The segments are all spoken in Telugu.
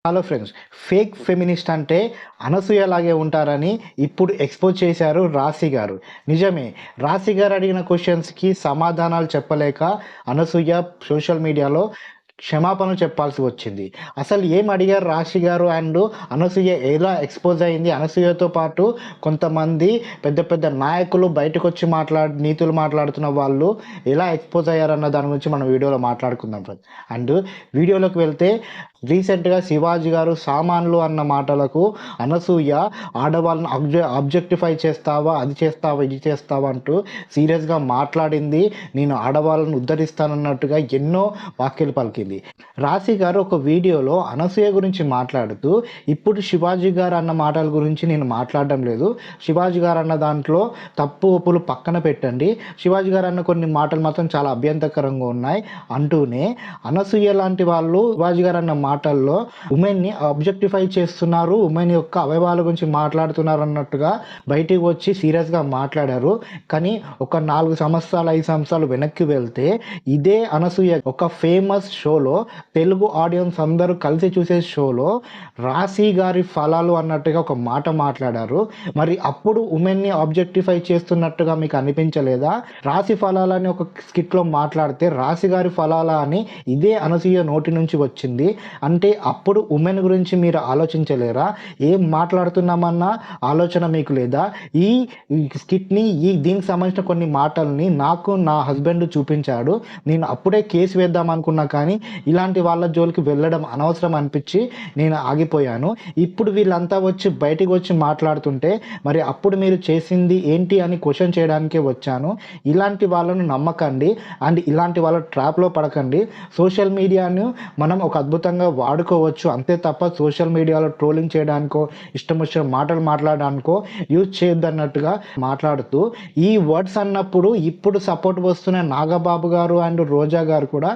హలో ఫ్రెండ్స్, ఫేక్ ఫెమినిస్ట్ అంటే అనసూయలాగే ఉంటారని ఇప్పుడు ఎక్స్పోజ్ చేశారు రాశి గారు. నిజమే, రాశి గారు అడిగిన క్వశ్చన్స్కి సమాధానాలు చెప్పలేక అనసూయ సోషల్ మీడియాలో క్షమాపణలు చెప్పాల్సి వచ్చింది. అసలు ఏం అడిగారు రాశి గారు అండ్ అనసూయ ఎలా ఎక్స్పోజ్ అయింది? అనసూయతో పాటు కొంతమంది పెద్ద పెద్ద నాయకులు బయటకు వచ్చి నీతులు మాట్లాడుతున్న వాళ్ళు ఎలా ఎక్స్పోజ్ అయ్యారన్న దాని గురించి మనం వీడియోలో మాట్లాడుకుందాం ఫ్రెండ్స్. అండ్ వీడియోలోకి వెళ్తే, రీసెంట్గా శివాజీ గారు సామాన్లు అన్న మాటలకు అనసూయ ఆడవాళ్ళని ఆబ్జెక్టిఫై చేస్తావా, అది చేస్తావా, ఇది చేస్తావా అంటూ సీరియస్గా మాట్లాడింది. నేను ఆడవాళ్ళను ఉద్ధరిస్తానన్నట్టుగా ఎన్నో వాక్యాలు పలికింది. రాశి గారు ఒక వీడియోలో అనసూయ గురించి మాట్లాడుతూ, ఇప్పుడు శివాజీ గారు అన్న మాటల గురించి నేను మాట్లాడడం లేదు, శివాజీ గారు అన్న దాంట్లో తప్పు ఒప్పులు పక్కన పెట్టండి, శివాజీ గారు అన్న కొన్ని మాటలు మాత్రం చాలా అభ్యంతరకరంగా ఉన్నాయి అంటూనే, అనసూయ లాంటి వాళ్ళు శివాజీ గారు అన్న మాటల్లో ఉమెన్ని ఆబ్జెక్టిఫై చేస్తున్నారు, ఉమెన్ యొక్క అవయవాల గురించి మాట్లాడుతున్నారు అన్నట్టుగా బయటికి వచ్చి సీరియస్గా మాట్లాడారు. కానీ ఒక 4 సంవత్సరాలు 5 సంవత్సరాలు వెనక్కి వెళ్తే ఇదే అనసూయ ఒక ఫేమస్ షోలో, తెలుగు ఆడియన్స్ అందరూ కలిసి చూసే షోలో రాశి గారి ఫలాలు అన్నట్టుగా ఒక మాట మాట్లాడారు. మరి అప్పుడు ఉమెన్ని ఆబ్జెక్టిఫై చేస్తున్నట్టుగా మీకు అనిపించలేదా? రాశి ఫలాలని ఒక స్కిట్లో మాట్లాడితే రాశి గారి ఫలాల అని ఇదే అనసూయ నోటి నుంచి వచ్చింది అంటే అప్పుడు ఉమెన్ గురించి మీరు ఆలోచించలేరా? ఏం మాట్లాడుతున్నామన్న ఆలోచన మీకు లేదా? ఈ స్కిట్ని దీనికి సంబంధించిన కొన్ని మాటల్ని నాకు నా హస్బెండ్ చూపించాడు. నేను అప్పుడే కేసు వేద్దాం అనుకున్నా, కానీ ఇలాంటి వాళ్ళ జోలికి వెళ్ళడం అనవసరం అనిపించి నేను ఆగిపోయాను. ఇప్పుడు వీళ్ళంతా వచ్చి బయటికి వచ్చి మాట్లాడుతుంటే మరి అప్పుడు మీరు చేసింది ఏంటి అని క్వశ్చన్ చేయడానికే వచ్చాను. ఇలాంటి వాళ్ళను నమ్మకండి అండ్ ఇలాంటి వాళ్ళ ట్రాప్లో పడకండి. సోషల్ మీడియాను మనం ఒక అద్భుతంగా వాడుకోవచ్చు, అంతే తప్ప సోషల్ మీడియాలో ట్రోలింగ్ చేయడానికో ఇష్టం వచ్చిన మాటలు మాట్లాడడానికో యూజ్ చేయొద్దన్నట్టుగా మాట్లాడుతూ ఈ వర్డ్స్ అన్నప్పుడు ఇప్పుడు సపోర్ట్ వస్తున్న నాగబాబు గారు అండ్ రోజా గారు కూడా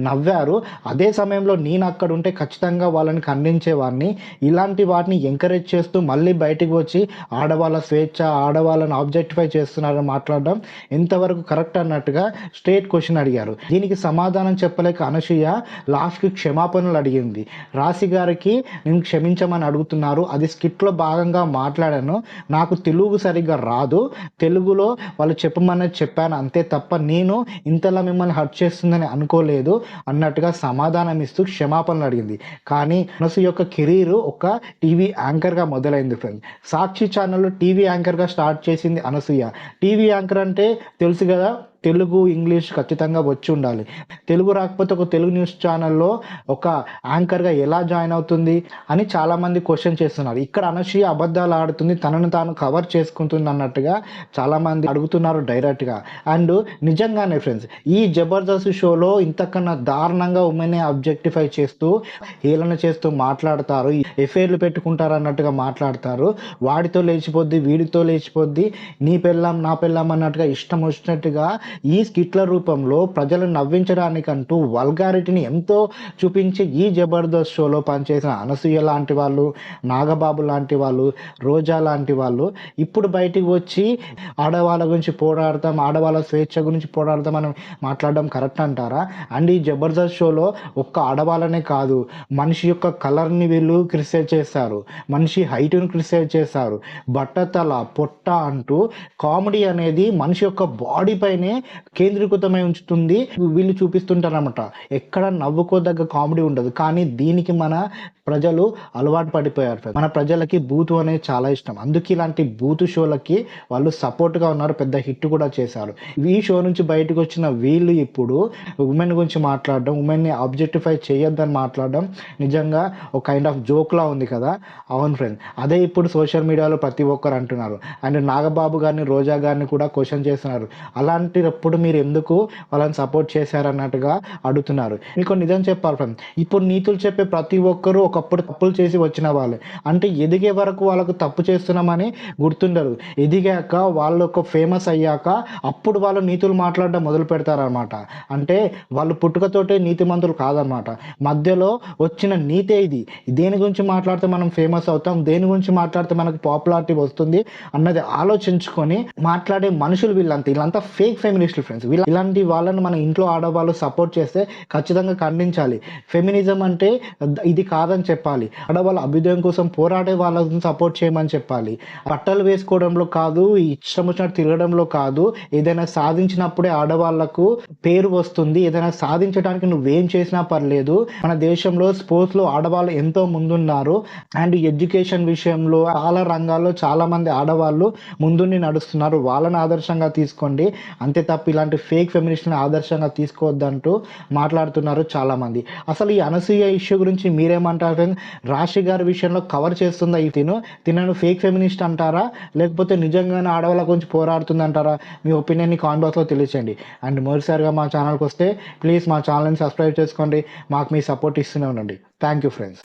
నవ్వారు. అదే సమయంలో నేను అక్కడ ఉంటే ఖచ్చితంగా వాళ్ళని ఖండించేవాడిని. ఇలాంటి వాటిని ఎంకరేజ్ చేస్తూ మళ్ళీ బయటికి వచ్చి ఆడవాళ్ళ స్వేచ్ఛ, ఆడవాళ్ళని ఆబ్జెక్టిఫై చేస్తున్నారని మాట్లాడడం ఎంతవరకు కరెక్ట్ అన్నట్టుగా స్ట్రేట్ క్వశ్చన్ అడిగారు. దీనికి సమాధానం చెప్పలేక అనసూయ లాస్ట్కి క్షమాపణలు అడిగింది. రాశి గారికి నేను క్షమించమని అడుగుతున్నారు, అది స్కిట్లో భాగంగా మాట్లాడాను, నాకు తెలుగు సరిగ్గా రాదు, తెలుగులో వాళ్ళు చెప్పమనేది చెప్పాను, అంతే తప్ప నేను ఇంతలా మిమ్మల్ని హర్ట్ చేస్తుందని అనుకోలేదు అన్నట్టుగా సమాధానం ఇస్తూ క్షమాపణలు అడిగింది. కానీ అనసూయ యొక్క కెరీర్ ఒక టీవీ యాంకర్గా మొదలైంది ఫ్రెండ్స్. సాక్షి ఛానల్లో టీవీ యాంకర్గా స్టార్ట్ చేసింది అనసూయ. టీవీ యాంకర్ అంటే తెలుసు కదా, తెలుగు ఇంగ్లీష్ ఖచ్చితంగా వచ్చి ఉండాలి. తెలుగు రాకపోతే ఒక తెలుగు న్యూస్ ఛానల్లో ఒక యాంకర్గా ఎలా జాయిన్ అవుతుంది అని చాలామంది క్వశ్చన్ చేస్తున్నారు. ఇక్కడ అనసూయ అబద్ధాలు ఆడుతుంది, తనను తాను కవర్ చేసుకుంటుంది అన్నట్టుగా చాలామంది అడుగుతున్నారు డైరెక్ట్గా. అండ్ నిజంగానే ఫ్రెండ్స్, ఈ జబర్దస్త్ షోలో ఇంతకన్నా దారుణంగా ఉమెన్ని ఆబ్జెక్టిఫై చేస్తూ హేళన చేస్తూ మాట్లాడతారు, ఎఫ్ఐఆర్లు పెట్టుకుంటారు అన్నట్టుగా మాట్లాడతారు. వాడితో లేచిపోద్ది, వీడితో లేచిపోద్ది, నీ పెళ్ళాం నా పెళ్ళాం అన్నట్టుగా ఇష్టం వచ్చినట్టుగా ఈ స్కిట్ల రూపంలో ప్రజలను నవ్వించడానికంటూ వల్గారిటీని ఎంతో చూపించి ఈ జబర్దస్త్ షోలో పనిచేసిన అనసూయ లాంటి వాళ్ళు, నాగబాబు లాంటి వాళ్ళు, రోజా లాంటి వాళ్ళు ఇప్పుడు బయటికి వచ్చి ఆడవాళ్ళ గురించి పోరాడతాం, ఆడవాళ్ళ స్వేచ్ఛ గురించి పోరాడతాం అని మాట్లాడడం కరెక్ట్ అంటారా? అండ్ ఈ జబర్దస్త్ షోలో ఒక్క ఆడవాళ్ళనే కాదు, మనిషి యొక్క కలర్ని వీళ్ళు క్రిటిసైజ్ చేస్తారు, మనిషి హైట్ను క్రిటిసైజ్ చేస్తారు, బట్టతల పొట్ట అంటూ కామెడీ అనేది మనిషి యొక్క బాడీ పైనే కేంద్రీకృతమై ఉంచుతుంది. వీళ్ళు చూపిస్తుంటారన్నమాట, ఎక్కడ నవ్వుకోదగ్గ కామెడీ ఉండదు. కానీ దీనికి మన ప్రజలు అలవాటు పడిపోయారు. మన ప్రజలకి బూతు అనేది చాలా ఇష్టం, అందుకే ఇలాంటి బూతు షోలకి వాళ్ళు సపోర్ట్గా ఉన్నారు, పెద్ద హిట్ కూడా చేశారు. ఈ షో నుంచి బయటకు వచ్చిన వీళ్ళు ఇప్పుడు ఉమెన్ గురించి మాట్లాడడం, ఉమెన్ని ఆబ్జెక్టిఫై చేయొద్దని మాట్లాడడం నిజంగా ఒక కైండ్ ఆఫ్ జోక్లా ఉంది కదా. అవును ఫ్రెండ్స్, అదే ఇప్పుడు సోషల్ మీడియాలో ప్రతి ఒక్కరు అంటున్నారు. అండ్ నాగబాబు గారిని, రోజా గారిని కూడా క్వశ్చన్ చేస్తున్నారు, అలాంటిప్పుడు మీరు ఎందుకు వాళ్ళని సపోర్ట్ చేశారన్నట్టుగా అడుగుతున్నారు. మీకు నిజం చెప్పాలి ఫ్రెండ్స్, ఇప్పుడు నీతులు చెప్పే ప్రతి ఒక్కరూ ఒకప్పుడు తప్పులు చేసి వచ్చిన వాళ్ళే. అంటే ఎదిగే వరకు వాళ్ళకు తప్పు చేస్తున్నామని గుర్తుండరు, ఎదిగాక వాళ్ళు ఒక ఫేమస్ అయ్యాక అప్పుడు వాళ్ళు నీతులు మాట్లాడడం మొదలు పెడతారనమాట. అంటే వాళ్ళు పుట్టుకతోటే నీతిమంతులు కాదనమాట, మధ్యలో వచ్చిన నీతే ఇది. దేని గురించి మాట్లాడితే మనం ఫేమస్ అవుతాం, దేని గురించి మాట్లాడితే మనకు పాపులారిటీ వస్తుంది అన్నది ఆలోచించుకొని మాట్లాడే మనుషులు వీళ్ళంతా ఫేక్ ఫెమినిస్టులు ఫ్రెండ్స్. ఇలాంటి వాళ్ళని మన ఇంట్లో ఆడవాళ్ళు సపోర్ట్ చేస్తే ఖచ్చితంగా ఖండించాలి. ఫెమినిజం అంటే ఇది కాదని చెప్పాలి. ఆడవాళ్ళ అభ్యుదయం కోసం పోరాడే వాళ్ళని సపోర్ట్ చేయమని చెప్పాలి. బట్టలు వేసుకోవడంలో కాదు, ఇష్టం వచ్చినట్టు తిరగడంలో కాదు, ఏదైనా సాధించినప్పుడే ఆడవాళ్లకు పేరు వస్తుంది. ఏదైనా సాధించడానికి నువ్వేం చేసినా పర్లేదు. మన దేశంలో స్పోర్ట్స్లో ఆడవాళ్ళు ఎంతో ముందున్నారు. అండ్ ఎడ్యుకేషన్ విషయంలో చాలా రంగాల్లో చాలా మంది ఆడవాళ్ళు ముందుండి నడుస్తున్నారు. వాళ్ళని ఆదర్శంగా తీసుకోండి. అంతే తప్ప ఇలాంటి ఫేక్ ఫెమినిస్ట్ని ఆదర్శంగా తీసుకోవద్దంటూ మాట్లాడుతున్నారు చాలామంది. అసలు ఈ అనసూయ ఇష్యూ గురించి మీరేమంటారు ఫ్రెండ్స్? రాశి గారి విషయంలో కవర్ చేస్తుందా ఈ తినను ఫేక్ ఫెమినిస్ట్ అంటారా, లేకపోతే నిజంగానే ఆడవాళ్ళ గురించి పోరాడుతుంది అంటారా? మీ ఒపీనియన్ని కామెంట్ బాక్స్లో తెలియచేయండి. అండ్ మొదటిసారిగా మా ఛానల్కి వస్తే ప్లీజ్ మా ఛానల్ని సబ్స్క్రైబ్ చేసుకోండి. మాకు మీ సపోర్ట్ ఇస్తూనే ఉండండి. Thank you friends.